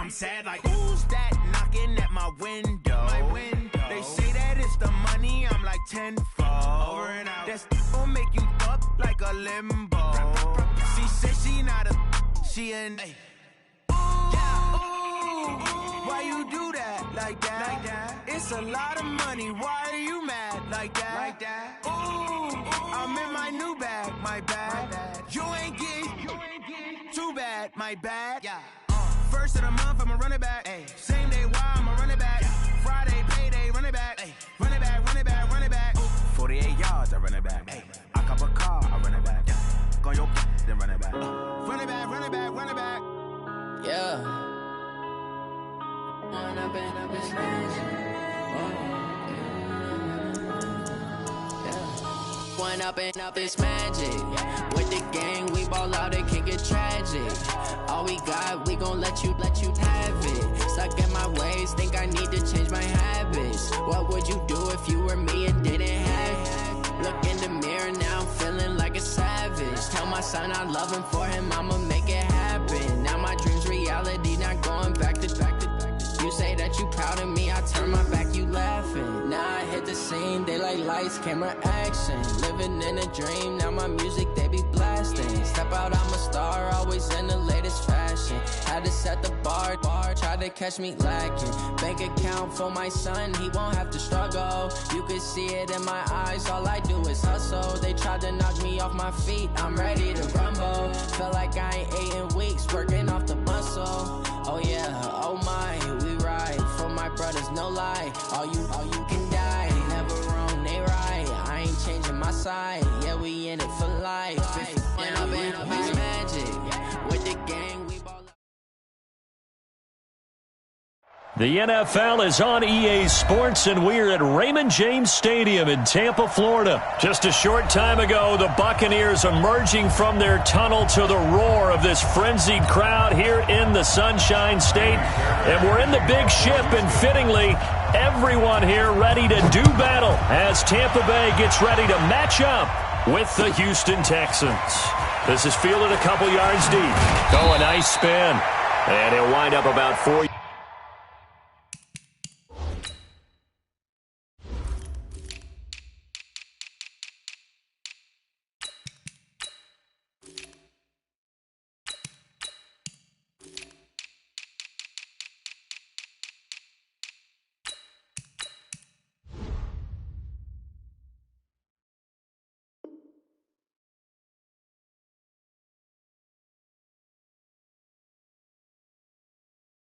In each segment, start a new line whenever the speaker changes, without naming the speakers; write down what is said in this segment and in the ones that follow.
I'm sad like, who's that knocking at my window? They say that it's the money, I'm like tenfold. Over and out. That's gon' make you fuck like a limbo. She said she not a, she an A. Why you do that like that? It's a lot of money, why are you mad like that? Ooh, I'm in my new bag, my bad. You ain't getting too bad, my bad. First of the month, I'ma run it back. Same day, why I'ma run it back. Friday, payday, run it back. Run it back, run it back, run it back. 48 yards, I run it back. I cop a car, I run it back. Go your then run it back. Run it back, run it back, run it back.
Yeah. One up and up is magic. With the gang, we ball out, it can get tragic. All we got, we gon' let you have it. Stuck in my ways, think I need to change my habits. What would you do if you were me and didn't have it? Look in the mirror, now I'm feeling like a savage. Tell my son I love him, for him I'ma make it happen. Now my dream's reality, not going back to. You say that you proud of me, I turn my back, you laughing. Now I hit the scene, they like lights, camera, action. Living in a dream, now my music, they be blasting. Step out, I'm a star, always in the latest fashion. Had to set the bar, try to catch me lacking. Bank account for my son, he won't have to struggle. You can see it in my eyes, all I do is hustle. They tried to knock me off my feet, I'm ready to rumble. Feel like I ain't ate in weeks, working off the muscle. Oh yeah, oh my, we ride for my brothers, no lie. All you can die, never wrong, they right. I ain't changing my side, yeah, we in it for life. When up and up is magic, with the gang, we ball.
The NFL is on EA Sports, and we're at Raymond James Stadium in Tampa, Florida. Just a short time ago, the Buccaneers emerging from their tunnel to the roar of this frenzied crowd here in the Sunshine State. And we're in the big ship, and fittingly, everyone here ready to do battle as Tampa Bay gets ready to match up with the Houston Texans. This is fielded a couple yards deep. Oh, a nice spin. And he'll wind up about 4 yards.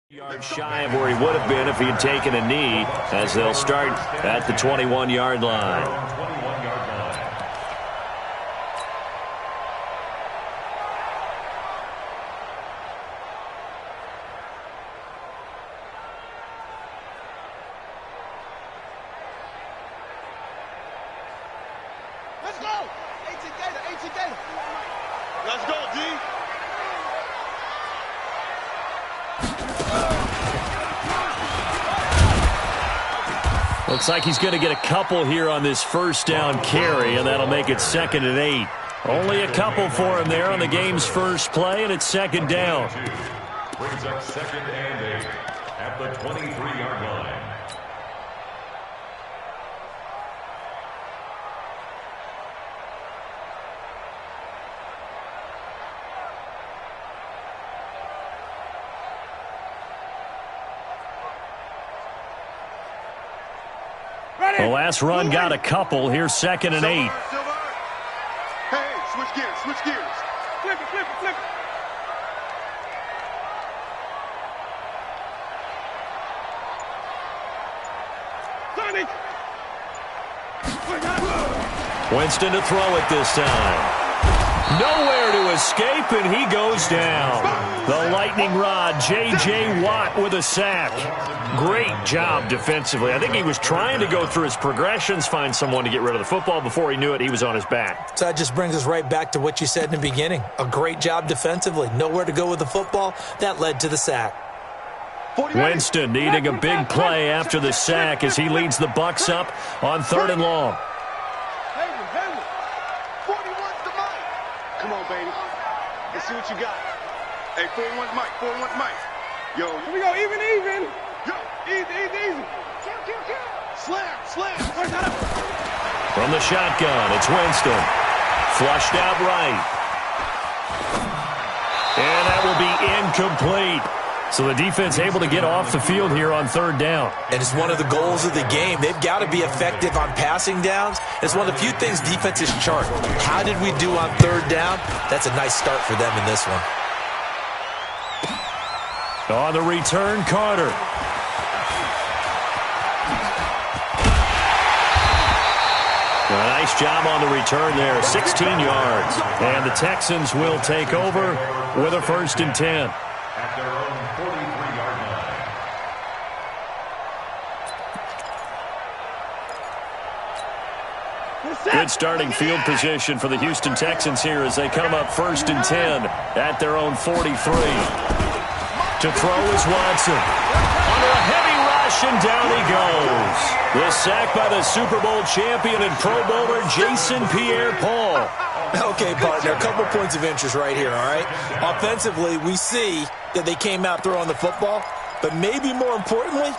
Yards shy of where he would have been if he had taken a knee, as they'll start at the 21-yard line.
Let's go! 18 Gator. Let's go, D.
Looks like he's going to get a couple here on this first down carry, and that'll make it 2nd and 8. Only a couple for him there on the game's first play, and it's 2nd down.
Brings up 2nd and 8 at the 23-yard line.
The last run got a couple. Here's 2nd and 8.
Hey, switch gears. Flip it. Sonic!
Winston to throw it this time. Nowhere to escape, and he goes down. The lightning rod, J.J. Watt with a sack. Great job defensively. I think he was trying to go through his progressions, find someone to get rid of the football. Before he knew it, he was on his back.
So that just brings us right back to what you said in the beginning. A great job defensively. Nowhere to go with the football. That led to the sack.
Winston needing a big play after the sack as he leads the Bucs up on 3rd and long.
Hayward. 41's the mic. Come on, baby. Let's see what you got. Hey, 4-1 Mike. Yo, here we go, even. Yo, easy. Kill. Slam.
From the shotgun, it's Winston. Flushed out right. And that will be incomplete. So the defense able to get off the field here on third down.
And it's one of the goals of the game. They've got to be effective on passing downs. It's one of the few things defenses chart. How did we do on third down? That's a nice start for them in this one.
On the return, Carter. A nice job on the return there, 16 yards. And the Texans will take over with a 1st and 10.
At their own 43-yard line.
Good starting field position for the Houston Texans here as they come up 1st and 10 at their own 43. To throw is Watson. Under a heavy rush, and down he goes. The sack by the Super Bowl champion and Pro Bowler Jason Pierre-Paul.
Okay, partner, a couple points of interest right here, all right? Offensively, we see that they came out throwing the football, but maybe more importantly,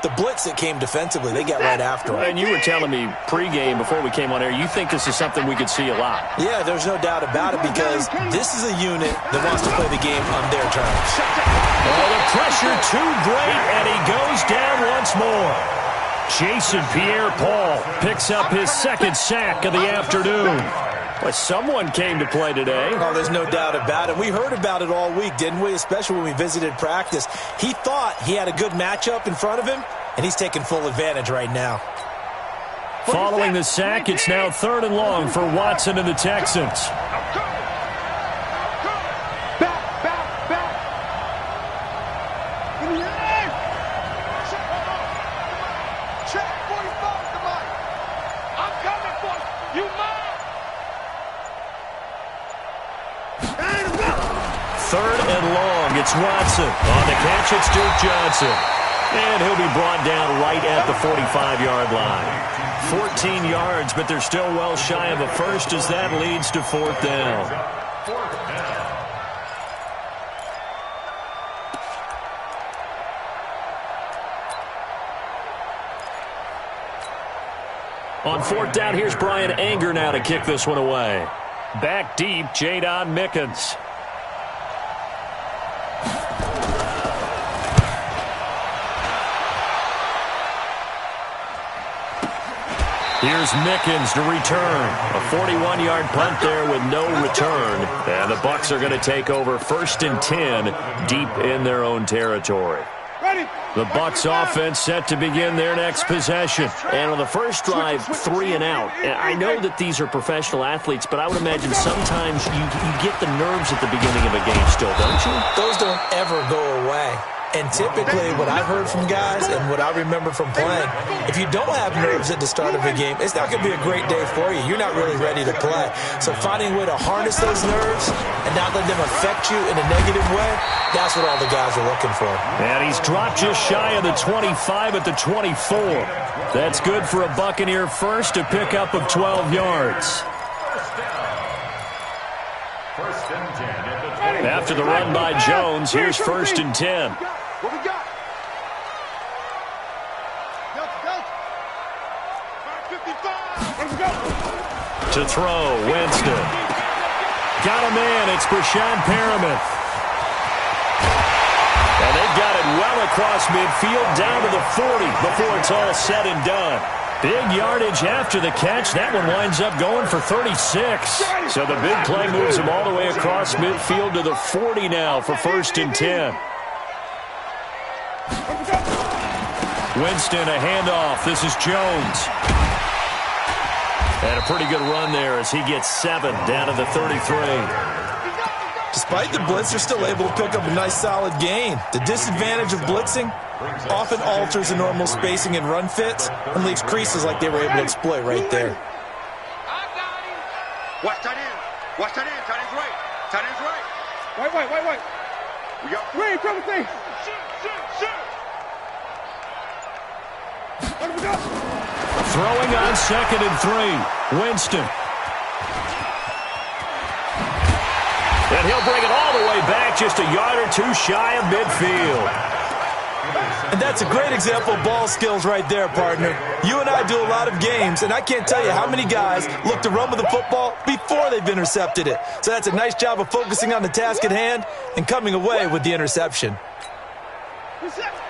the blitz that came defensively, they got right after them.
And you were telling me pregame before we came on air, you think this is something we could see a lot.
Yeah, there's no doubt about it because this is a unit that wants to play the game on their terms.
Oh, the pressure too great, and he goes down once more. Jason Pierre-Paul picks up his 2nd sack of the afternoon. Well, someone came to play today.
Oh, there's no doubt about it. We heard about it all week, didn't we? Especially when we visited practice. He thought he had a good matchup in front of him, and he's taking full advantage right now.
Following the sack, it's now 3rd and long for Watson and the Texans. It's Watson. On the catch, it's Duke Johnson. And he'll be brought down right at the 45-yard line. 14 yards, but they're still well shy of a first as that leads to 4th down. On 4th down, here's Brian Anger now to kick this one away. Back deep, Jadon Mickens. Here's Mickens to return. A 41-yard punt there with no return. And the Bucs are going to take over 1st and 10 deep in their own territory. The Bucs offense set to begin their next possession. And on the first drive, 3 and out. And I know that these are professional athletes, but I would imagine sometimes you get the nerves at the beginning of a game still, don't you?
Those don't ever go away. And typically, what I've heard from guys and what I remember from playing, if you don't have nerves at the start of a game, it's not going to be a great day for you. You're not really ready to play. So finding a way to harness those nerves and not let them affect you in a negative way, that's what all the guys are looking for.
And he's dropped just shy of the 25 at the 24. That's good for a Buccaneer first, a pickup of 12 yards. After the run by Jones, here's 1st and 10.
What we got?
To throw, Winston. Got a man, it's Brashad Perriman. And they've got it well across midfield, down to the 40 before it's all said and done. Big yardage after the catch. That one winds up going for 36. So the big play moves him all the way across midfield to the 40 now for 1st and 10. Winston, a handoff. This is Jones. And a pretty good run there as he gets 7 down to the 33.
Despite the blitz, they're still able to pick up a nice solid gain. The disadvantage of blitzing often alters the normal spacing and run fits and leaves creases like they were able to exploit right there.
Watch tight end. Watch tight end. Tight end's right. Tight end's right. Wait. We got three. Come and see. Shoot.
Throwing on 2nd and 3. Winston. And he'll bring it all the way back back just a yard or two shy of midfield.
And that's a great example of ball skills right there, partner. You and I do a lot of games, and I can't tell you how many guys look to run with the football before they've intercepted it. So that's a nice job of focusing on the task at hand and coming away with the interception.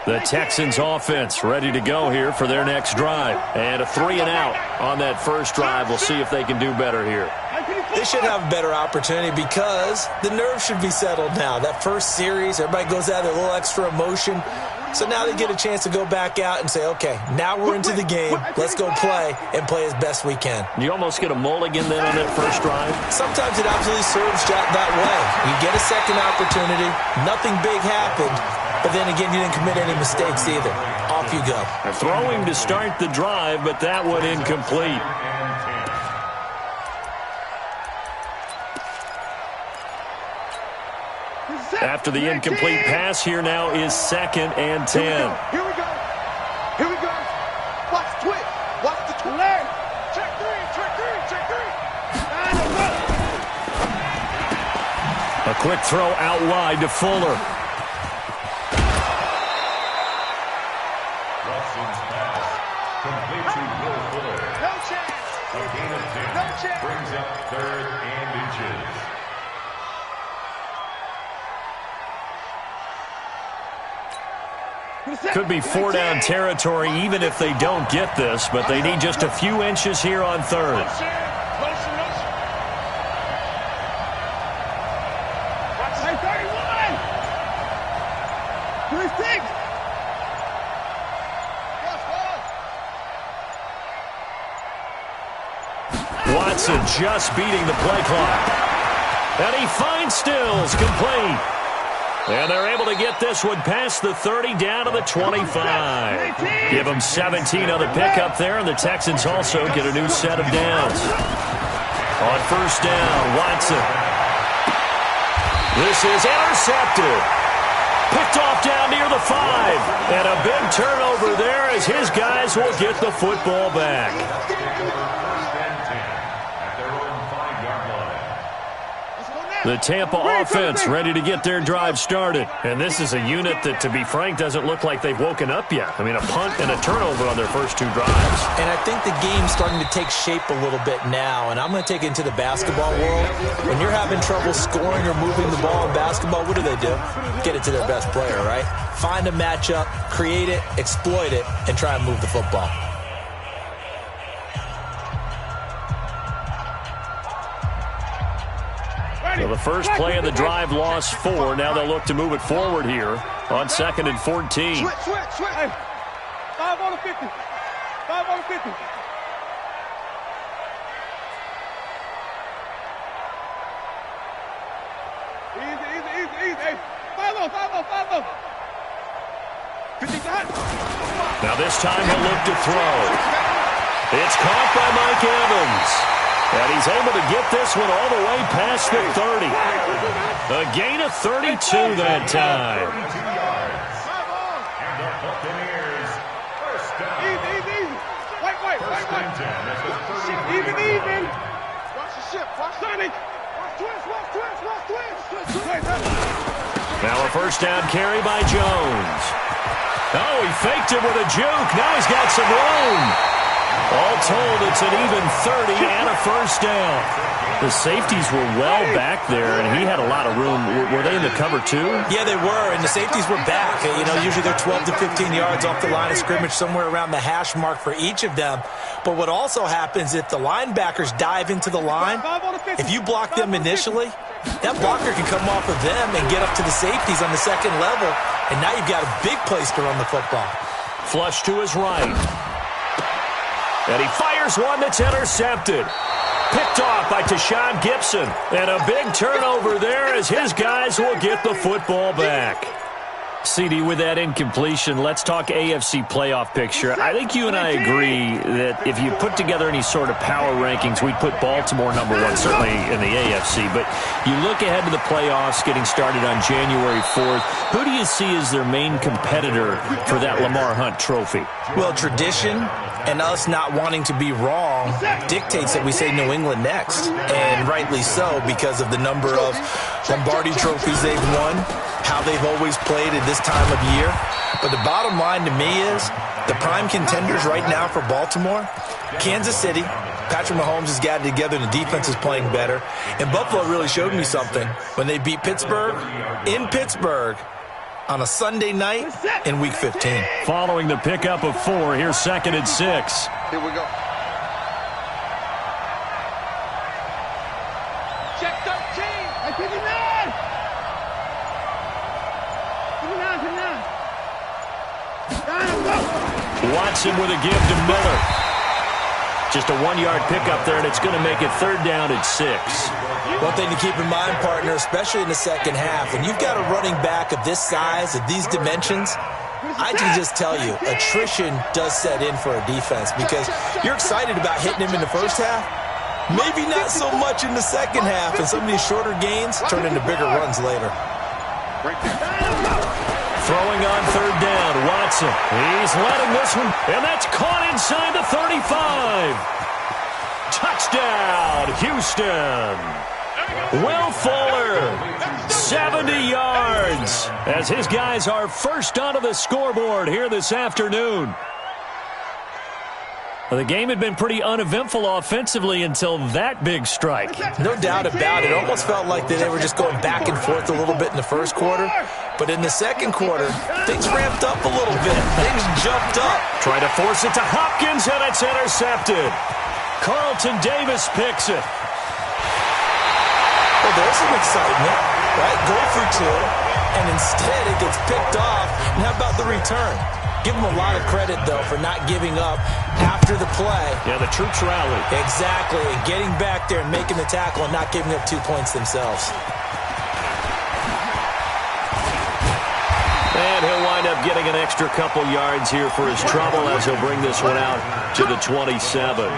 The Texans offense ready to go here for their next drive. And a 3-and-out on that first drive. We'll see if they can do better here.
They should have a better opportunity because the nerves should be settled now. That first series, everybody goes out with a little extra emotion. So now they get a chance to go back out and say, okay, now we're into the game. Let's go play and play as best we can.
You almost get a mulligan then on that first drive?
Sometimes it absolutely serves that way. You get a second opportunity. Nothing big happened. But then again, you didn't commit any mistakes either. Off you go.
They're throwing to start the drive, but that one incomplete. After the incomplete pass, here now is 2nd and 10.
Here we go. Here we go. Watch the twitch. Watch the twitch. Check three.
A quick throw out wide to Fuller.
Watson's pass complete to Will Fuller.
No chance.
A gain of 10.
No chance.
Brings up 3rd and inches.
Could be 4-down territory even if they don't get this, but they need just a few inches here on 3rd. Watson just beating the play clock. And he finds Stills, complete. And they're able to get this one past the 30 down to the 25. Give them 17 on the pickup there, and the Texans also get a new set of downs. On first down, Watson. This is intercepted. Picked off down near the 5. And a big turnover there as his guys will get the football back. The Tampa offense ready to get their drive started. And this is a unit that, to be frank, doesn't look like they've woken up yet. I mean, a punt and a turnover on their first 2 drives.
And I think the game's starting to take shape a little bit now. And I'm going to take it into the basketball world. When you're having trouble scoring or moving the ball in basketball, what do? Get it to their best player, right? Find a matchup, create it, exploit it, and try and move the football.
So the first play of the drive lost 4. Now they'll look to move it forward here on 2nd and 14.
Switch. Hey, 5 on the 50. 5 on the 50. Easy. Hey, 5 on. 50 got.
Now this time he'll look to throw. It's caught by Mike Evans. And he's able to get this one all the way past the 30. A gain of 32 that time.
And the Buccaneers first down.
Easy. White. Even. Watch the ship. Watch Sonny. Watch twist.
Now a first down carry by Jones. Oh, he faked it with a juke. Now he's got some room. All told, it's an even 30 and a first down. The safeties were well back there, and he had a lot of room. Were they in the cover too?
Yeah, they were, and the safeties were back. You know, usually they're 12 to 15 yards off the line of scrimmage, somewhere around the hash mark for each of them. But what also happens, if the linebackers dive into the line, if you block them initially, that blocker can come off of them and get up to the safeties on the second level, and now you've got a big place to run the football.
Flush to his right. And he fires one that's intercepted. Picked off by Tashawn Gibson. And a big turnover there as his guys will get the football back. CD, with that incompletion, let's talk AFC playoff picture. I think you and I agree that if you put together any sort of power rankings, we'd put Baltimore number one, certainly in the AFC. But you look ahead to the playoffs getting started on January 4th. Who do you see as their main competitor for that Lamar Hunt trophy?
Well, tradition and us not wanting to be wrong dictates that we say New England next. And rightly so, because of the number of Lombardi trophies they've won, how they've always played at this time of year. But the bottom line to me is the prime contenders right now for Baltimore, Kansas City. Patrick Mahomes has got it together and the defense is playing better. And Buffalo really showed me something when they beat Pittsburgh in Pittsburgh on a Sunday night in Week 15.
Following the pickup of 4, here's 2nd and 6.
Here we go.
Check 13. I pick it up.
Watson with a give to Miller. Just a 1-yard pickup there, and it's going to make it 3rd down and 6.
One thing to keep in mind, partner, especially in the second half, when you've got a running back of this size, of these dimensions, I can just tell you, attrition does set in for a defense because you're excited about hitting him in the first half. Maybe not so much in the second half, and some of these shorter gains turn into bigger runs later.
Right there.
Throwing on 3rd down, Watson. He's letting this one, and that's caught inside the 35. Touchdown, Houston. Will Fuller, 70 yards, as his guys are first onto the scoreboard here this afternoon. Well, the game had been pretty uneventful offensively until that big strike.
No doubt about it. It almost felt like they were just going back and forth a little bit in the first quarter. But in the second quarter, things ramped up a little bit. Things jumped up.
Trying to force it to Hopkins, and it's intercepted. Carlton Davis picks it.
Well, there's some excitement, right? Go for 2, and instead it gets picked off. And how about the return? Give them a lot of credit, though, for not giving up after the play.
Yeah, the troops rallied.
Exactly, and getting back there and making the tackle and not giving up 2 points themselves.
And he'll wind up getting an extra couple yards here for his trouble as he'll bring this one out to the 27.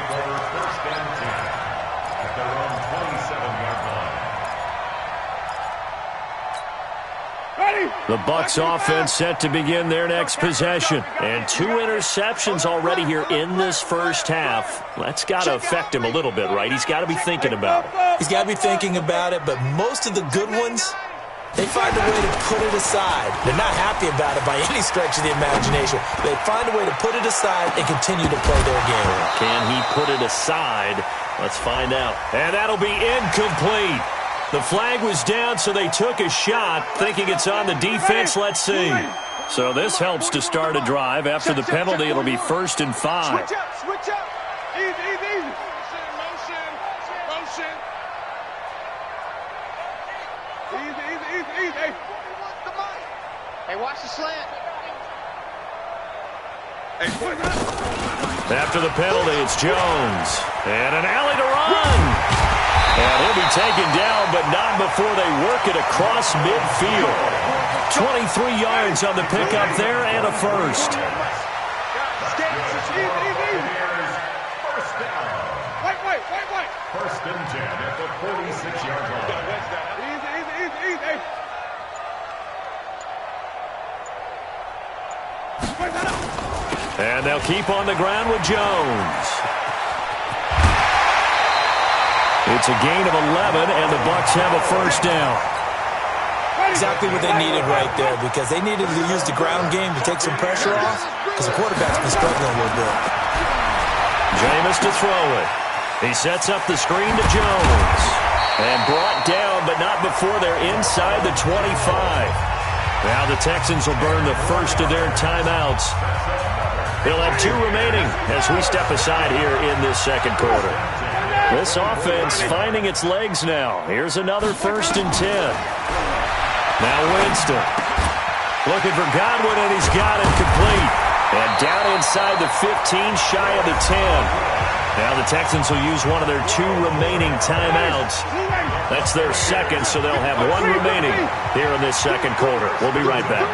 The Bucs offense set to begin their next possession. And 2 interceptions already here in this first half. That's got to affect him a little bit, right? He's got to be thinking about it.
He's got to be thinking about it, but most of the good ones, they find a way to put it aside. They're not happy about it by any stretch of the imagination. They find a way to put it aside and continue to play their game.
Can he put it aside? Let's find out. And that'll be incomplete. The flag was down, so they took a shot, thinking it's on the defense. Let's see. So this helps to start a drive. After the penalty, it'll be 1st and 5.
Switch up, switch up. Easy, easy, easy. Motion, motion. Easy, easy, easy, easy.
Hey, watch the slant.
Hey,
After the penalty, it's Jones. And an alley to run. And he'll be taken down, but not before they work it across midfield. 23 yards on the pickup there and a first.
Wait.
1st and 10 at the 46-yard line.
Easy.
And they'll keep on the ground with Jones. It's a gain of 11, and the Bucs have a first down.
Exactly what they needed right there, because they needed to use the ground game to take some pressure off, because the quarterback's been struggling a little bit.
Jameis to throw it. He sets up the screen to Jones. And brought down, but not before they're inside the 25. Now the Texans will burn the first of their timeouts. They'll have 2 remaining as we step aside here in this second quarter. This offense finding its legs now. Here's another 1st and 10. Now Winston. Looking for Godwin, and he's got it complete. And down inside the 15, shy of the 10. Now the Texans will use one of their 2 remaining timeouts. That's their second, so they'll have 1 remaining here in this second quarter. We'll be right back.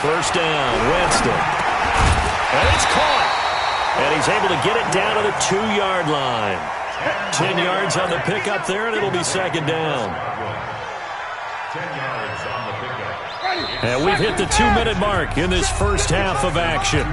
First down, Winston. And it's caught. And he's able to get it down to the 2-yard line. 10 yards on the pickup there, and it'll be second down.
10 yards on the pickup.
And we've hit the 2-minute mark in this first half of action.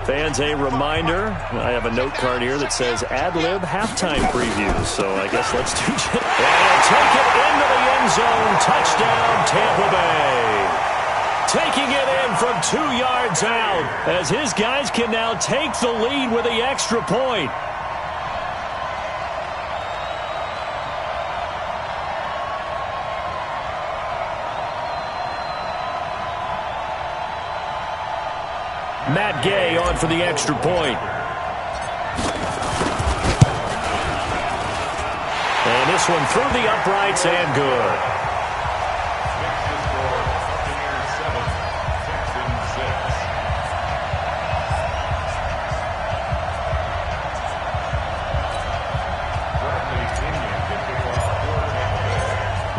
Fans, a reminder, I have a note card here that says ad-lib halftime preview, so I guess let's do it. And he'll take it into the end zone. Touchdown, Tampa Bay. Taking it in from 2 yards out as his guys can now take the lead with the extra point. Matt Gay on for the extra point. And this one through the uprights and good.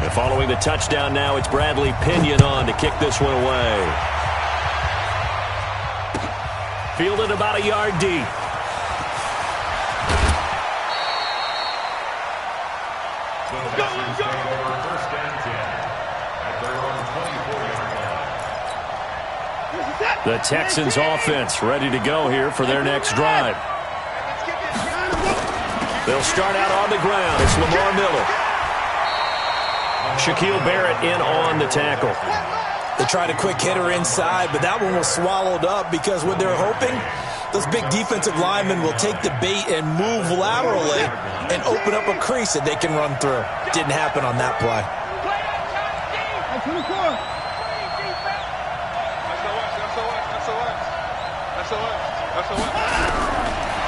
And following the touchdown now, it's Bradley Pinion on to kick this one away. Fielded about a yard deep.
Let's go. First and 10 at their own 24-yard line.
The Texans offense ready to go here for their next drive. They'll start out on the ground. It's Lamar Miller. Shaquille Barrett in on the tackle.
They tried a quick hitter inside, but that one was swallowed up because what they're hoping, those big defensive linemen will take the bait and move laterally and open up a crease that they can run through. Didn't happen on that play.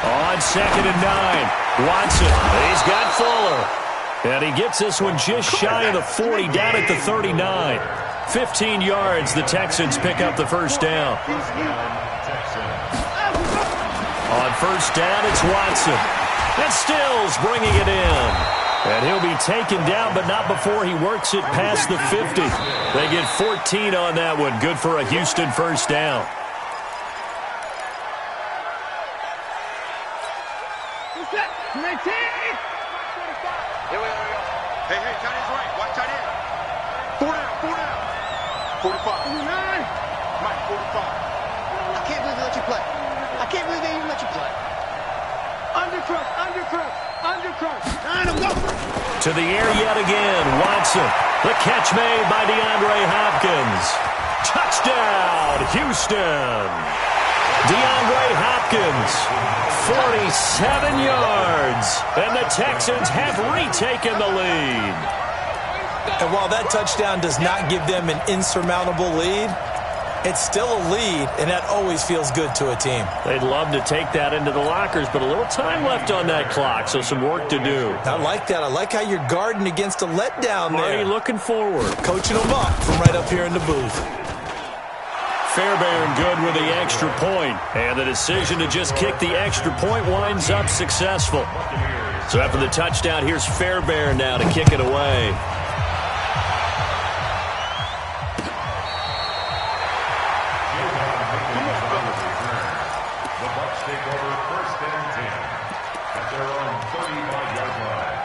On 2nd and 9, Watson. He's got Fuller. And he gets this one just shy of the 40, down at the 39. 15 yards, the Texans pick up the first down. On first down, it's Watson. And Stills bringing it in. And he'll be taken down, but not before he works it past the 50. They get 14 on that one. Good for a Houston first down.
Here we go. Hey, tight end's right. Watch tight end. 4 down. 45. Mike, 45.
I can't believe they let you play. I can't believe they even let you play. Undercrook. Go.
To the air yet again, Watson. The catch made by DeAndre Hopkins. Touchdown, Houston. DeAndre Hopkins, 47 yards. And the Texans have retaken the lead.
And while that touchdown does not give them an insurmountable lead, it's still a lead, and that always feels good to a team.
They'd love to take that into the lockers, but a little time left on that clock, so some work to do.
I like that. I like how you're guarding against a letdown there.
Marty looking forward.
Coaching them up from right up here in the booth.
Fairbairn good with the extra point, and the decision to just kick the extra point winds up successful. So after the touchdown, here's Fairbairn now to kick it away.
The Bucs take over first and 10 at their own 35-yard line.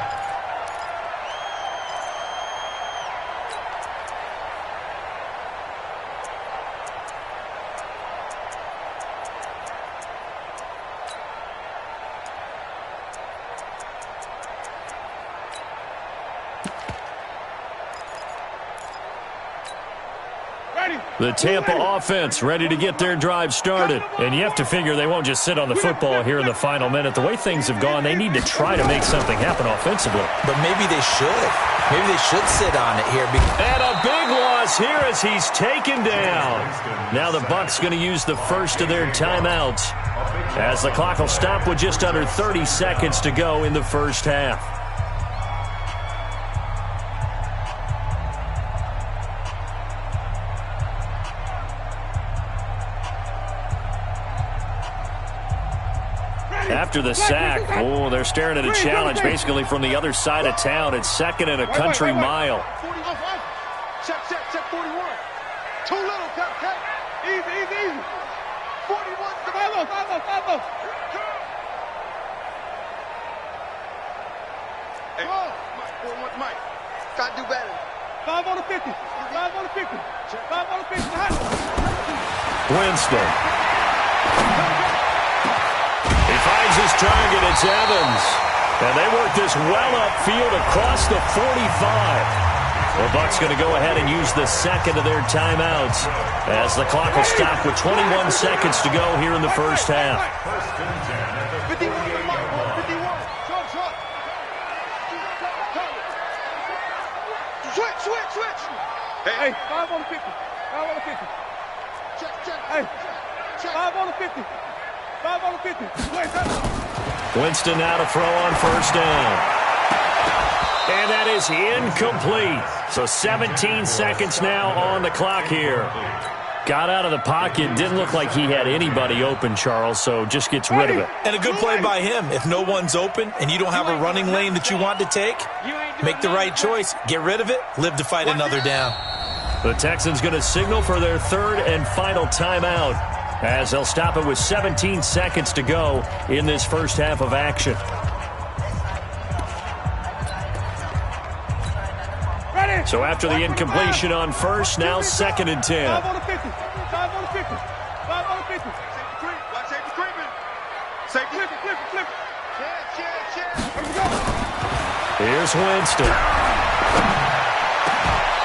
The Tampa offense ready to get their drive started. And you have to figure they won't just sit on the football here in the final minute. The way things have gone, they need to try to make something happen offensively.
But maybe they should. Maybe they should sit on it here.
And a big loss here as he's taken down. Now the Bucs going to use the first of their timeouts as the clock will stop with just under 30 seconds to go in the first half. after the sack. Oh, they're staring at a challenge basically from the other side of town. It's second and a country mile.
Check, 41. Too little, cut. Easy. 41, survival. Hey, Mike. Try to do better.
5 on the 50. 5 on the 50. 5 on the 50.
Winston. He finds his target. It's Evans. And they work this well upfield across the 45. The Bucs going to go ahead and use the second of their timeouts as the clock will stop with 21 seconds to go here in the first half.
51. Switch. Hey,
5 on the 50. 5 on the 50.
Check.
Hey, 5 on the 50. 5 on the 50.
Winston now to throw on first down. And that is incomplete. So 17 seconds now on the clock here. Got out of the pocket. Didn't look like he had anybody open, Charles, so just gets rid of it.
And a good play by him. If no one's open and you don't have a running lane that you want to take, make the right choice. Get rid of it. Live to fight another down.
The Texans going to signal for their third and final timeout as they'll stop it with 17 seconds to go in this first half of action. So after the incompletion on first, now second and 10.
5 on the 50. 5 on the 50. 5 on the 50.
Watch safety creeping. Safety. Flip. Check.
Here we go.
Here's Winston.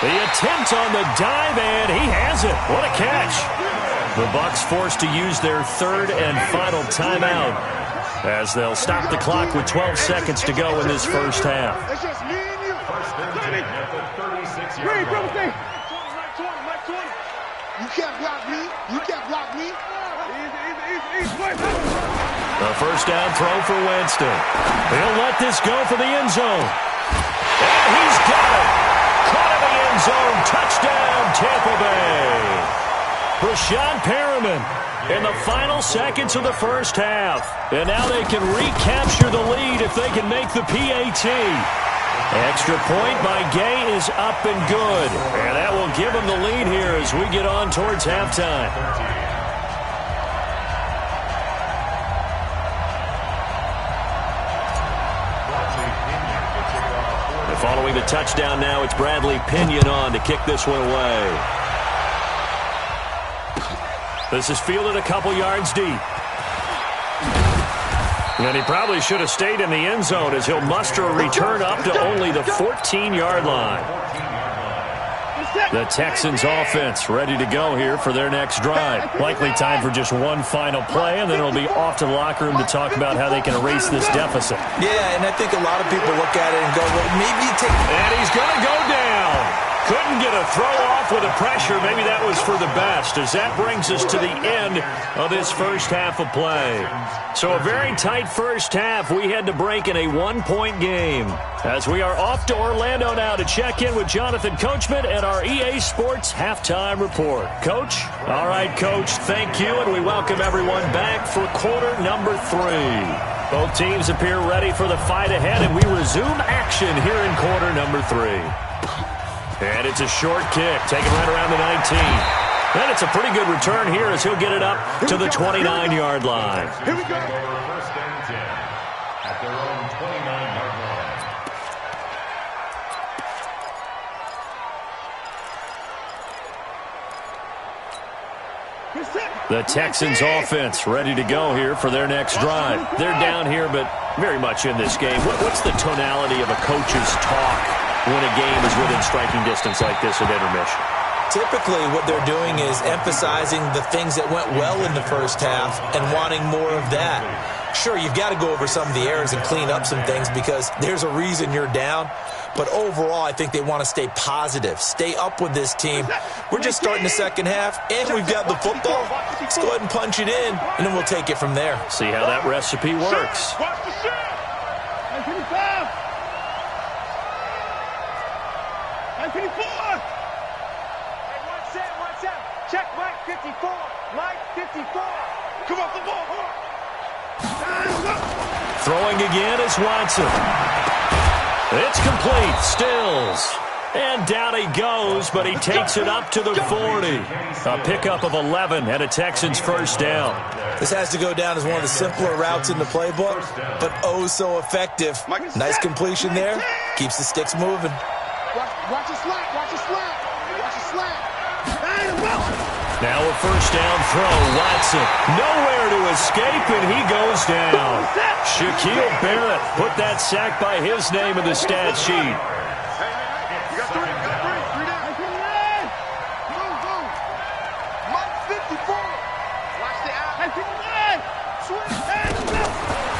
The attempt on the dive, and he has it. What a catch. The Bucs forced to use their third and final timeout as they'll stop the clock with 12 seconds to go in this first half.
It's just me and you.
Green, double thing.
Mike 20. You can't block me.
Easy.
The first down throw for Winston. He'll let this go for the end zone. And he's got it. Caught in the end zone. Touchdown, Tampa Bay. Brashad Perriman in the final seconds of the first half. And now they can recapture the lead if they can make the PAT. Extra point by Gay is up and good. And that will give them the lead here as we get on towards halftime. And following the touchdown now, it's Bradley Pinion on to kick this one away. This is fielded a couple yards deep. And he probably should have stayed in the end zone as he'll muster a return up to only the 14-yard line. The Texans offense ready to go here for their next drive. Likely time for just one final play, and then it'll be off to the locker room to talk about how they can erase this deficit.
Yeah, and I think a lot of people look at it and go, well, maybe you take...
And he's going to go down. Couldn't get a throw off with the pressure. Maybe that was for the best, as that brings us to the end of this first half of play. So a very tight first half. We had to break in a one-point game. As we are off to Orlando now to check in with Jonathan Coachman and our EA Sports Halftime Report. Coach? All right, Coach, thank you, and we welcome everyone back for quarter number 3. Both teams appear ready for the fight ahead, and we resume action here in quarter number 3. And it's a short kick, taken right around the 19. And it's a pretty good return here as he'll get it up to the 29-yard line.
Here we go.
First and 10 at their own 29-yard line.
The Texans offense ready to go here for their next drive. They're down here, but very much in this game. What's the tonality of a coach's talk when a game is within striking distance like this at intermission?
Typically, what they're doing is emphasizing the things that went well in the first half and wanting more of that. Sure, you've got to go over some of the errors and clean up some things because there's a reason you're down. But overall, I think they want to stay positive, stay up with this team. We're just starting the second half, and we've got the football. Let's go ahead and punch it in, and then we'll take it from there.
See how that recipe works.
Watch the shot.
54.
Check Mike 54. Mike 54.
Come off the ball.
Throwing again is Watson. It's complete. Stills. And down he goes, but he takes it up to the 40. A pickup of 11 and a Texans first down.
This has to go down as one of the simpler routes in the playbook, but oh so effective. Nice completion there. Keeps the sticks moving.
Watch it slap. Watch it slap. Watch it slap.
Now a first down throw. Watson nowhere to escape, and he goes down. Shaquille Barrett put that sack by his name in the stat sheet.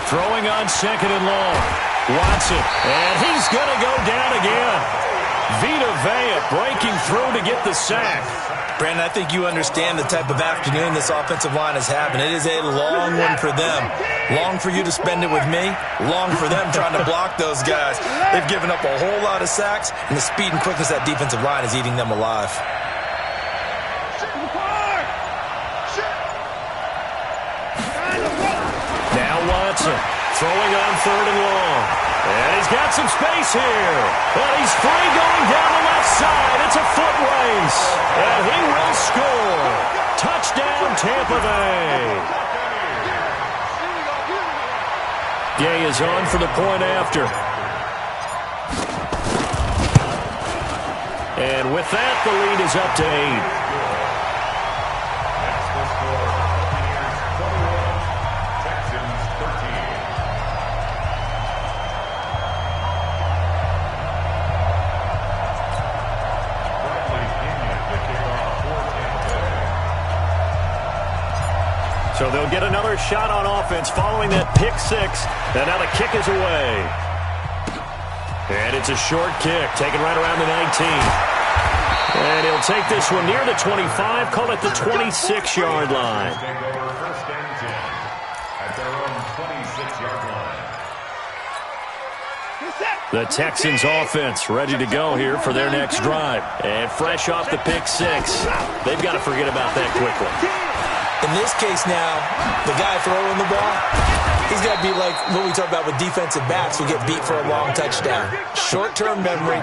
Throwing on second and long. Watson, and he's going to go down again. Vita Vea breaking through to get the sack.
Brandon, I think you understand the type of afternoon this offensive line is having. It is a long one for them. Long for you to spend it with me. Long for them trying to block those guys. They've given up a whole lot of sacks, and the speed and quickness of that defensive line is eating them alive.
Now Watson throwing on third and long. And he's got some space here. And he's free going down the left side. It's a foot race. And he will score. Touchdown, Tampa Bay. Gay is on for the point after. And with that, the lead is up to 8. So they'll get another shot on offense following that pick six. And now the kick is away. And it's a short kick, taken right around the 19. And he'll take this one near the 25, call it the 26-yard line. The Texans offense ready to go here for their next drive. And fresh off the pick six, they've got to forget about that quickly.
In this case now, the guy throwing the ball, he's got to be like what we talk about with defensive backs who get beat for a long touchdown. Short-term memory,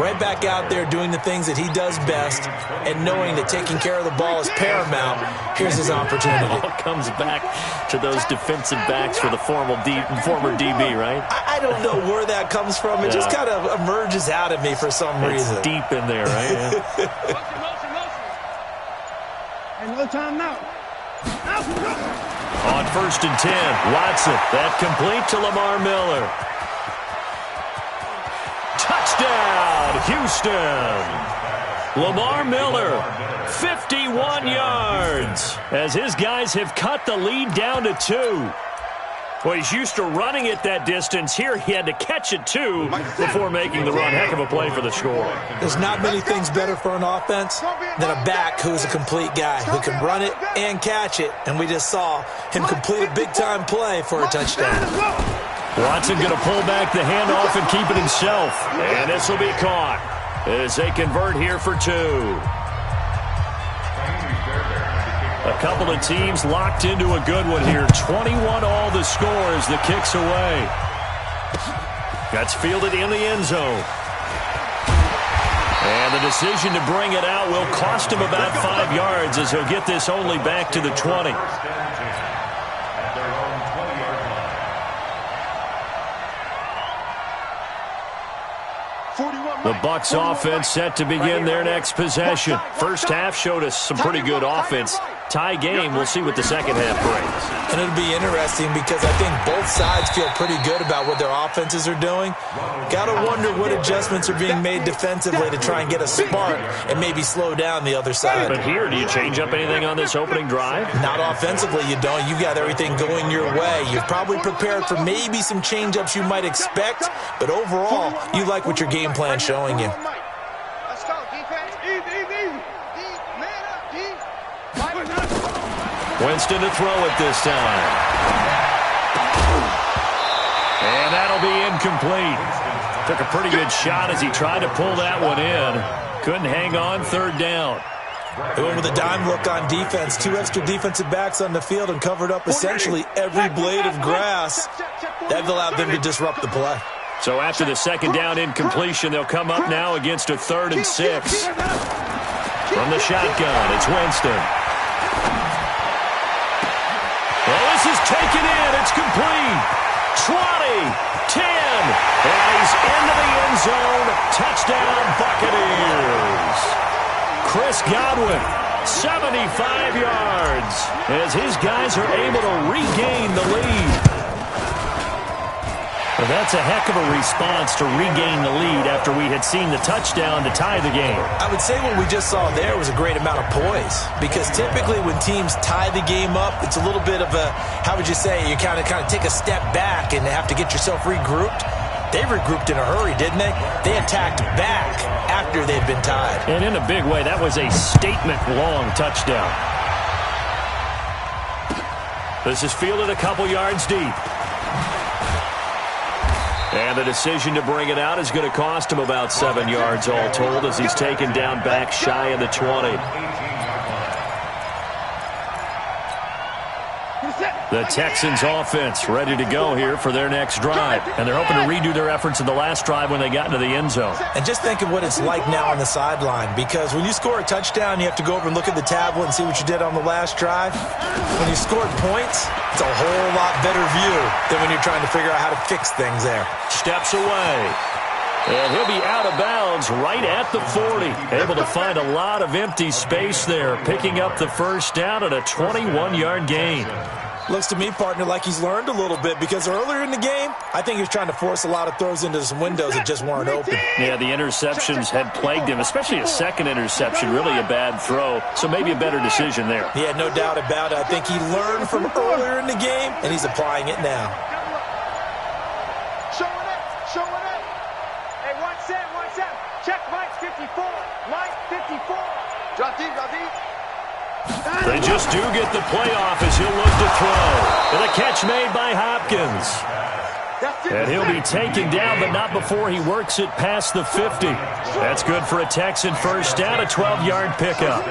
right back out there doing the things that he does best, and knowing that taking care of the ball is paramount. Here's his opportunity.
It all comes back to those defensive backs for the former DB, right?
I don't know where that comes from. It just kind of emerges out of me for some reason.
It's deep in there, right? Yeah.
And no time now.
On first and 10, Watson. That complete to Lamar Miller. Touchdown, Houston. Lamar Miller, 51 yards, as his guys have cut the lead down to 2. Well, he's used to running it that distance. Here he had to catch it, too, before making the run. Heck of a play for the score.
There's not many things better for an offense than a back who's a complete guy, who can run it and catch it. And we just saw him complete a big-time play for a touchdown.
Watson going to pull back the handoff and keep it himself. And this will be caught as they convert here for 2. A couple of teams locked into a good one here. 21 all the score as the kick's away. That's fielded in the end zone. And the decision to bring it out will cost him about 5 yards as he'll get this only back to the 20. The Bucs offense set to begin their next possession. First half showed us some pretty good offense. Tie game, we'll see what the second half brings.
And it'll be interesting because I think both sides feel pretty good about what their offenses are doing. Got to wonder what adjustments are being made defensively to try and get a spark and maybe slow down the other side.
But here, do you change up anything on this opening drive?
Not offensively, you don't. You've got everything going your way. You've probably prepared for maybe some change-ups you might expect, but overall, you like what your game plan's showing you.
Let's go, defense. Easy. Man up, D.
Winston to throw it this time. And that'll be incomplete. Took a pretty good shot as he tried to pull that one in. Couldn't hang on third down.
They went with a dime look on defense. 2 extra defensive backs on the field and covered up essentially every blade of grass. That allowed them to disrupt the play.
So after the second down incompletion, they'll come up now against a 3rd and 6. From the shotgun, it's Winston. Well, this is taken in. It's complete. 20, 10, and he's into the end zone. Touchdown, Buccaneers. Chris Godwin, 75 yards, as his guys are able to regain the lead. Well, that's a heck of a response to regain the lead after we had seen the touchdown to tie the game.
I would say what we just saw there was a great amount of poise, because typically when teams tie the game up, it's a little bit of a, how would you say, you kind of take a step back and have to get yourself regrouped. They regrouped in a hurry, didn't they? They attacked back after they'd been tied.
And in a big way, that was a statement-long touchdown. This is fielded a couple yards deep. And the decision to bring it out is going to cost him about 7 yards all told, as he's taken down back shy of the 20. The Texans offense ready to go here for their next drive. And they're hoping to redo their efforts in the last drive when they got into the end zone.
And just think of what it's like now on the sideline, because when you score a touchdown, you have to go over and look at the tablet and see what you did on the last drive. When you scored points, it's a whole lot better view than when you're trying to figure out how to fix things there.
Steps away. And he'll be out of bounds right at the 40. Able to find a lot of empty space there, picking up the first down at a 21-yard gain.
Looks to me, partner, like he's learned a little bit, because earlier in the game, I think he was trying to force a lot of throws into some windows that just weren't open.
Yeah, the interceptions had plagued him, especially a second interception, really a bad throw, so maybe a better decision there.
Yeah, no doubt about it. I think he learned from earlier in the game, and he's applying it now.
Showing up. Hey, 1 set. Check Mike's 54. Mike 54.
Drop deep.
They just do get the playoff as he'll look to throw. And a catch made by Hopkins. And he'll be taken down, but not before he works it past the 50. That's good for a Texan first down, a 12-yard pickup.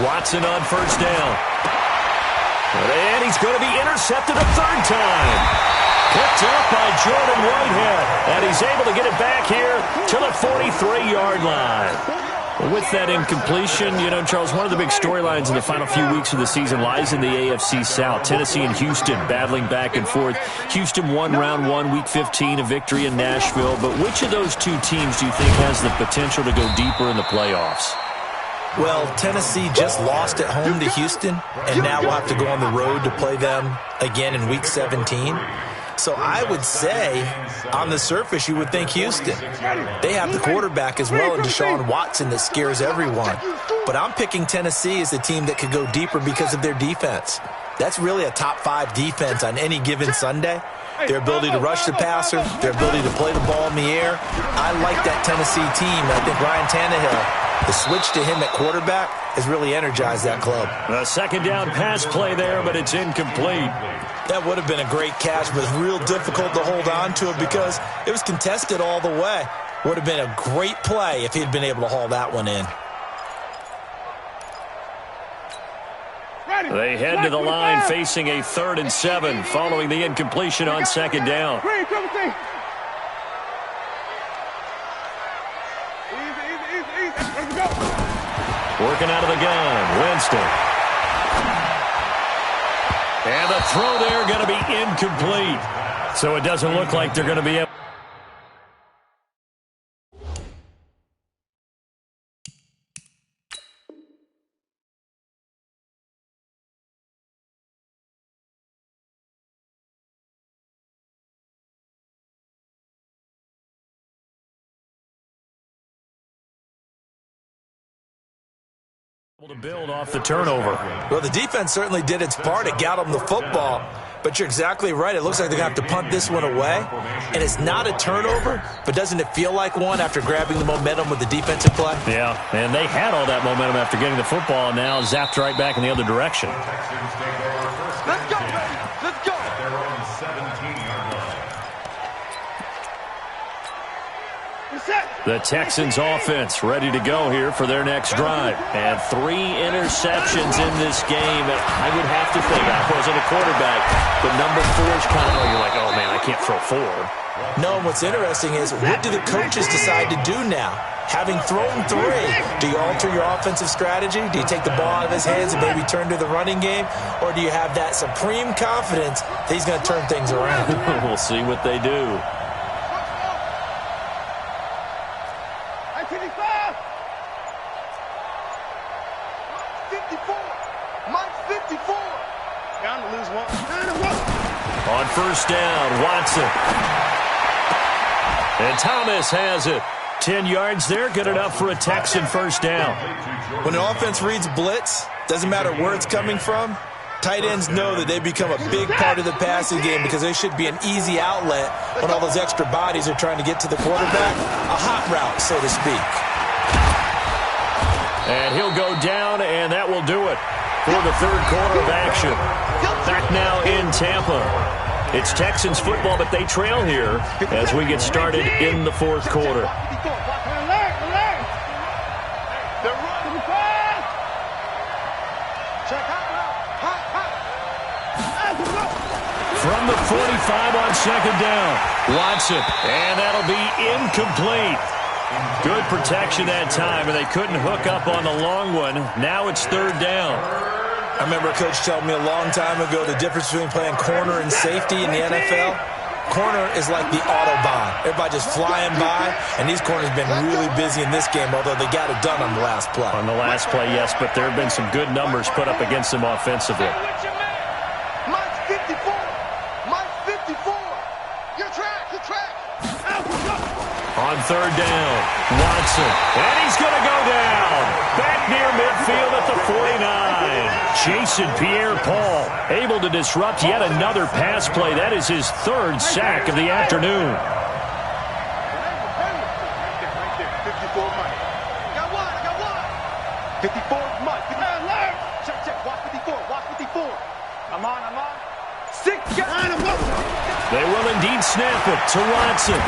Watson on first down. And he's going to be intercepted a 3rd time. Picked up by Jordan Whitehead. And he's able to get it back here to the 43-yard line. With that incompletion, you know, Charles, one of the big storylines in the final few weeks of the season lies in the AFC South. Tennessee and Houston battling back and forth. Houston won round 1, week 15, a victory in Nashville. But which of those two teams do you think has the potential to go deeper in the playoffs?
Well, Tennessee just lost at home to Houston, and now we'll have to go on the road to play them again in Week 17. So I would say, on the surface, you would think Houston. They have the quarterback as well in Deshaun Watson that scares everyone. But I'm picking Tennessee as the team that could go deeper because of their defense. That's really a top 5 defense on any given Sunday. Their ability to rush the passer, their ability to play the ball in the air. I like that Tennessee team. I think Ryan Tannehill, the switch to him at quarterback has really energized that club.
A second down pass play there, but it's incomplete.
That would have been a great catch, but it's real difficult to hold on to it because it was contested all the way. Would have been a great play if he'd been able to haul that one in.
They head to the line facing a 3rd and 7 following the incompletion on second down. Working out of the gun, Winston. And the throw there going to be incomplete. So it doesn't look like they're going to be able. To build off the turnover.
Well, the defense certainly did its part. It got them the football. But you're exactly right. It looks like they're going to have to punt this one away. And it's not a turnover, but doesn't it feel like one after grabbing the momentum with the defensive play?
Yeah, and they had all that momentum after getting the football, and now zapped right back in the other direction.
Let's go, baby.
The Texans offense ready to go here for their next drive. And 3 interceptions in this game. I would have to think, I wasn't a quarterback, but number 4 is kind of, you're like, oh man, I can't throw 4.
No, and what's interesting is, what do the coaches decide to do now? Having thrown 3, do you alter your offensive strategy? Do you take the ball out of his hands and maybe turn to the running game? Or do you have that supreme confidence that he's going to turn things around?
We'll see what they do.
54. Mike 54. Down to lose one.
On first down, Watson. And Thomas has it. 10 yards there, good enough for a Texan first down.
When an offense reads blitz, doesn't matter where it's coming from, tight ends know that they become a big part of the passing game because they should be an easy outlet when all those extra bodies are trying to get to the quarterback. A hot route, so to speak.
And he'll go down, and that will do it for the third quarter of action. Back now in Tampa. It's Texans football, but they trail here as we get started in the fourth quarter. From the 45 on second down, Watson, and that'll be incomplete. Good protection that time, and they couldn't hook up on the long one. Now it's third down.
I remember a coach telling me a long time ago the difference between playing corner and safety in the NFL. Corner is like the Autobahn. Everybody just flying by, and these corners have been really busy in this game, although they got it done on the last play.
On the last play, yes, but there have been some good numbers put up against them offensively.
Mike 54. Mike 54. Your track, your track.
On third down, Watson, and he's going to go down. Back near midfield at the 49. Jason Pierre-Paul able to disrupt yet another pass play. That is his third sack of the afternoon.
54 Mike. Got one. 54 Mike. Check, check. Watch 54. Watch 54. I'm on. 6 guys.
They will indeed snap it to Watson.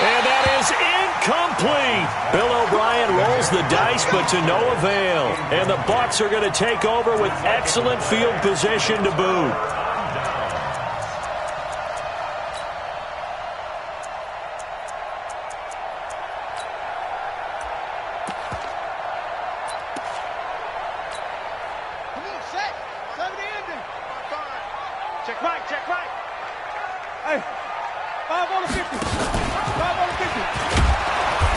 And that is incomplete. Bill O'Brien rolls the dice, but to no avail. And the Bucs are going to take over with excellent field position to boot.
Come on, set. 7 ending. Check right. Hey, 5 on the 50.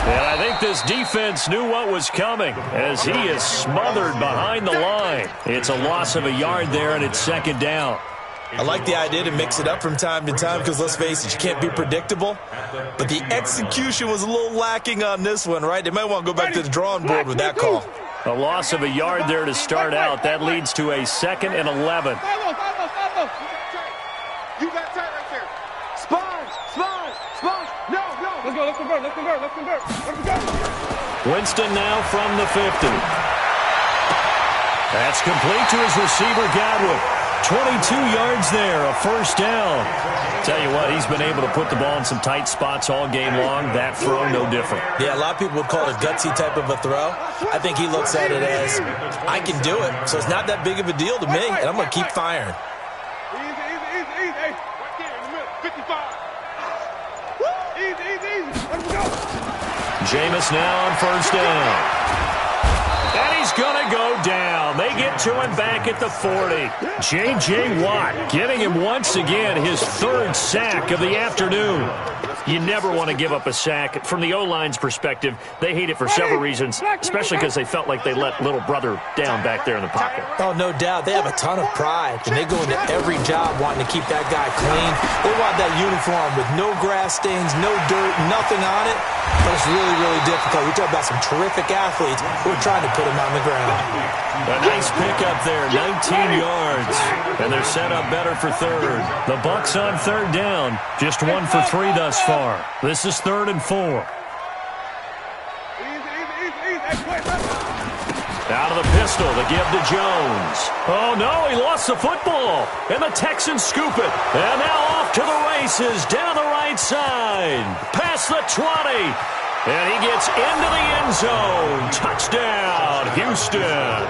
And I think this defense knew what was coming as he is smothered behind the line. It's a loss of a yard there, and it's second down.
I like the idea to mix it up from time to time because, let's face it, you can't be predictable. But the execution was a little lacking on this one, right? They might want to go back to the drawing board with that call.
A loss of a yard there to start out. That leads to a 2nd and 11.
You got tight right there. Spine. No. Let's convert.
Winston now from the 50. That's complete to his receiver, Godwin. 22 yards there, a first down. Tell you what, he's been able to put the ball in some tight spots all game long. That throw, no different.
Yeah, a lot of people would call it a gutsy type of a throw. I think he looks at it as, I can do it, so it's not that big of a deal to me, and I'm going to keep firing.
Easy. Hey, right there in the middle. 55. Easy. Let's go.
Jameis now on first down. And he's going to go down. They get to him back at the 40. J.J. Watt getting him once again his third sack of the afternoon. You never want to give up a sack. From the O-line's perspective, they hate it for several reasons, especially because they felt like they let little brother down back there in the pocket.
Oh, no doubt. They have a ton of pride, and they go into every job wanting to keep that guy clean. They want that uniform with no grass stains, no dirt, nothing on it. But it's really, really difficult. We talk about some terrific athletes who are trying to put him on the ground.
A nice pickup there, 19 yards. And they're set up better for third. The Bucs on third down, just 1 for 3 thus far. This is 3rd and 4.
Easy.
Out of the pistol, the give to Jones. Oh, no, he lost the football. And the Texans scoop it. And now off to the races down the right side. Past the 20. And he gets into the end zone. Touchdown, Houston.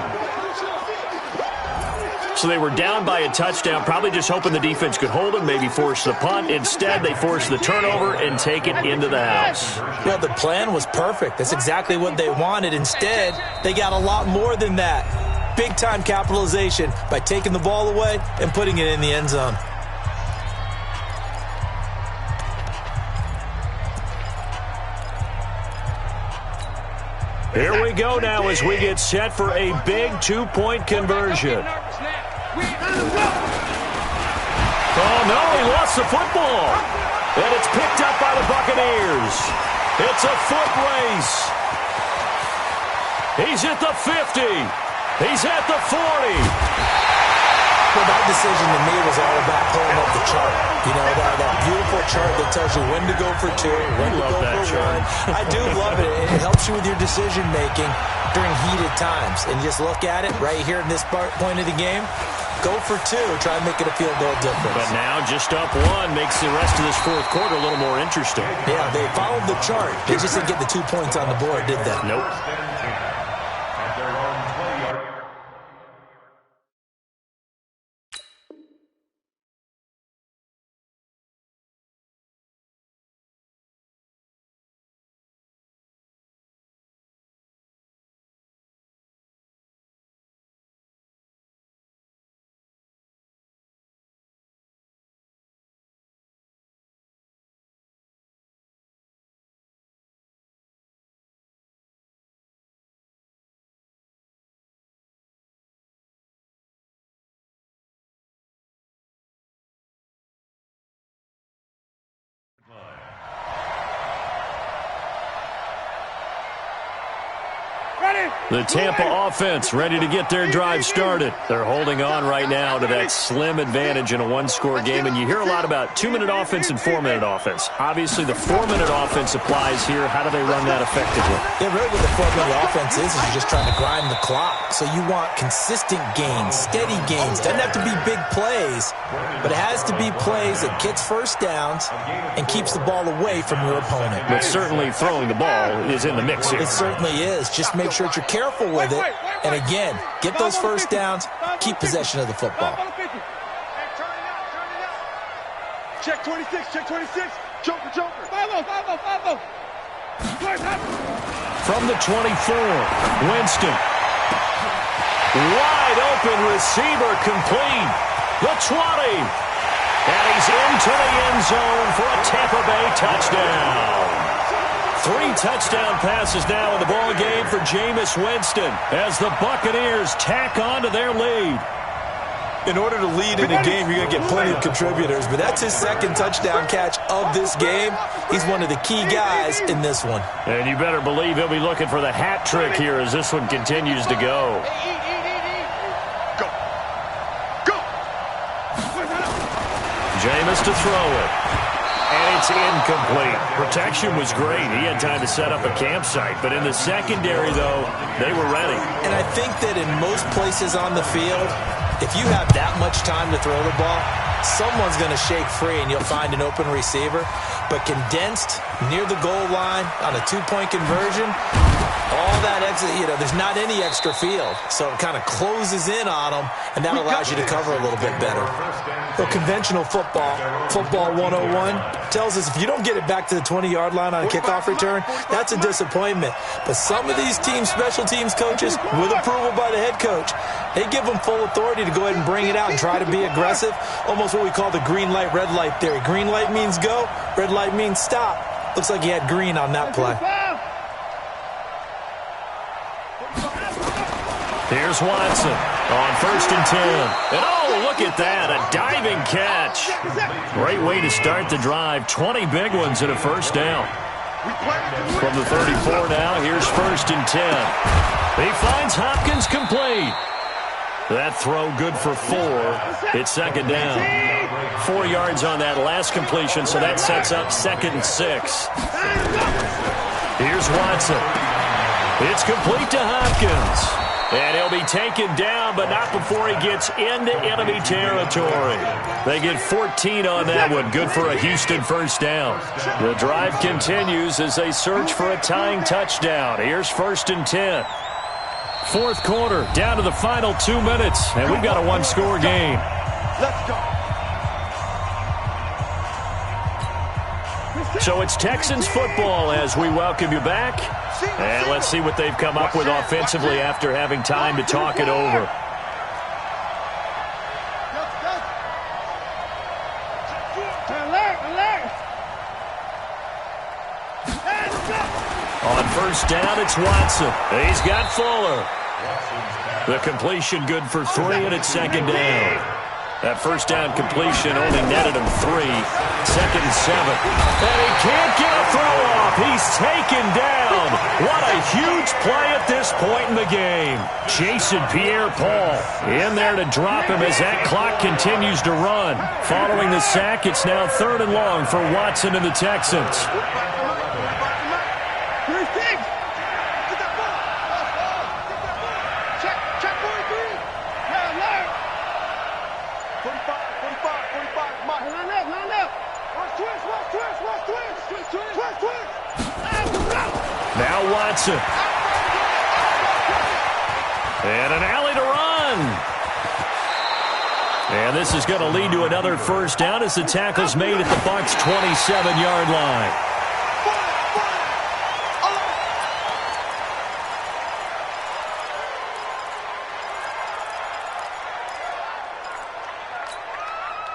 So they were down by a touchdown, probably just hoping the defense could hold them, maybe force the punt. Instead, they forced the turnover and take it into the house.
Well, the plan was perfect. That's exactly what they wanted. Instead, they got a lot more than that. Big-time capitalization by taking the ball away and putting it in the end zone.
Here we go now as we get set for a big two-point conversion. Oh, no, he lost the football. And it's picked up by the Buccaneers. It's a foot race. He's at the 50. He's at the 40.
Well, that decision to me was all about pulling up the chart. You know, that beautiful chart that tells you when to go for two, when to go for one. I do love it. It helps you with your decision-making during heated times. And just look at it right here in this point of the game. Go for two. Try and make it a field goal difference.
But now just up one makes the rest of this fourth quarter a little more interesting.
Yeah, they followed the chart. They just didn't get the 2 points on the board, did they?
Nope. The Tampa offense ready to get their drive started. They're holding on right now to that slim advantage in a one-score game. And you hear a lot about 2-minute offense and 4-minute offense. Obviously, the 4-minute offense applies here. How do they run that effectively?
Yeah, really what the 4-minute offense is you're just trying to grind the clock. So you want consistent gains, steady gains. Doesn't have to be big plays, but it has to be plays that gets first downs and keeps the ball away from your opponent.
But certainly throwing the ball is in the mix here.
It certainly is. Just make sure that you're careful with it. And again, get those first downs, keep possession of the football.
Check 26, check 26. Joker, Joker. 5-0.
From the 24, Winston. Wide open receiver complete. The 20. And he's into the end zone for a Tampa Bay touchdown. 3 touchdown passes now in the ball game for Jameis Winston as the Buccaneers tack on to their lead.
In order to lead in a game, you're going to get plenty of contributors, but that's his second touchdown catch of this game. He's one of the key guys in this one.
And you better believe he'll be looking for the hat trick here as this one continues to go.
Go.
Jameis to throw it. And it's incomplete. Protection was great. He had time to set up a campsite. But in the secondary, though, they were ready.
And I think that in most places on the field, if you have that much time to throw the ball, someone's going to shake free and you'll find an open receiver. But condensed near the goal line on a 2-point conversion, all that extra, there's not any extra field. So it kind of closes in on them, and that allows you to cover a little bit better. So conventional football 101, tells us if you don't get it back to the 20-yard line on a kickoff return, that's a disappointment. But some of these special teams coaches, with approval by the head coach, they give them full authority to go ahead and bring it out and try to be aggressive. Almost what we call the green light, red light theory. Green light means go, red light means stop. Looks like he had green on that play.
Here's Watson on 1st and 10. And oh, look at that, a diving catch. Great way to start the drive. 20 big ones and a first down. From the 34 now, here's 1st and 10. He finds Hopkins complete. That throw good for 4. It's 2nd down. 4 yards on that last completion, so that sets up 2nd and 6. Here's Watson. It's complete to Hopkins. And he'll be taken down, but not before he gets into enemy territory. They get 14 on that one. Good for a Houston first down. The drive continues as they search for a tying touchdown. Here's 1st and 10. Fourth quarter, down to the final 2 minutes, and we've got a one-score game.
Let's go.
So it's Texans football as we welcome you back. And let's see what they've come up with offensively after having time to talk it over. On first down, it's Watson. He's got Fuller. The completion good for 3, and it's 2nd down. That first down completion only netted him 3. 2nd and 7. And he can't get a throw off. He's taken down. What a huge play at this point in the game. Jason Pierre-Paul in there to drop him as that clock continues to run. Following the sack, it's now 3rd and long for Watson and the Texans. Now Watson. And an alley to run. And this is going to lead to another first down as the tackle's made at the Bucs' 27-yard line.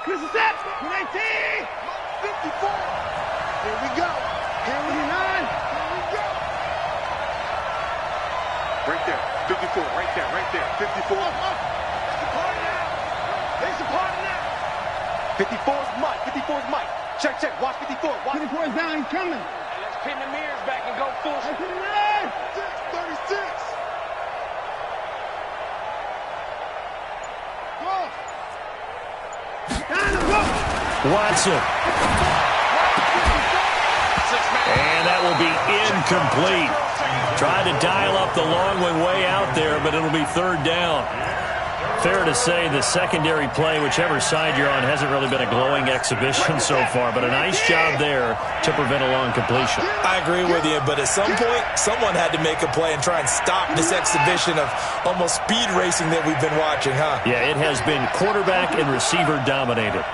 This is it. 19. 54. Here we go. Here we go. Right there. 54. Right there. Right there. 54. It's a party now. It's a party now. 54's Mike. 54's Mike. Check, check. Watch 54. Watch 54's down. He's coming. Hey, let's pin the mirrors back and go full. 36.
Watson. And that will be incomplete. Tried to dial up the long one way out there, but it'll be 3rd down. Fair to say the secondary play, whichever side you're on, hasn't really been a glowing exhibition so far, but a nice job there to prevent a long completion.
I agree with you, but at some point, someone had to make a play and try and stop this exhibition of almost speed racing that we've been watching, huh?
Yeah, it has been quarterback and receiver dominated.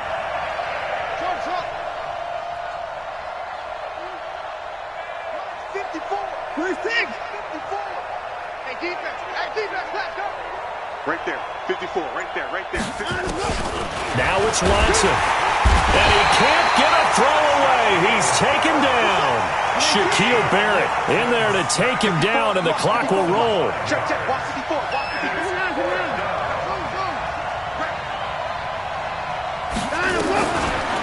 Right there, 54, right there, right there. 54.
Now it's Watson. And he can't get a throw away. He's taken down. Shaquille Barrett in there to take him down, and the clock will roll.
Check, check, watch 54, watch 54.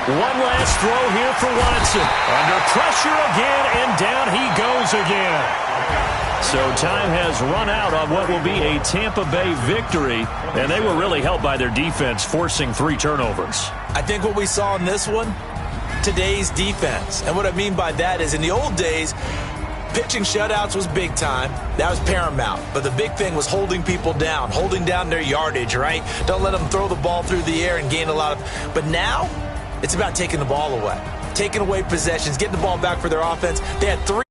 One last throw here for Watson. Under pressure again, and down he goes again. So time has run out on what will be a Tampa Bay victory, and they were really helped by their defense, forcing 3 turnovers.
I think what we saw in this one, today's defense. And what I mean by that is in the old days, pitching shutouts was big time. That was paramount. But the big thing was holding people down, holding down their yardage, right? Don't let them throw the ball through the air and gain a lot of... But now, it's about taking the ball away, taking away possessions, getting the ball back for their offense. They had 3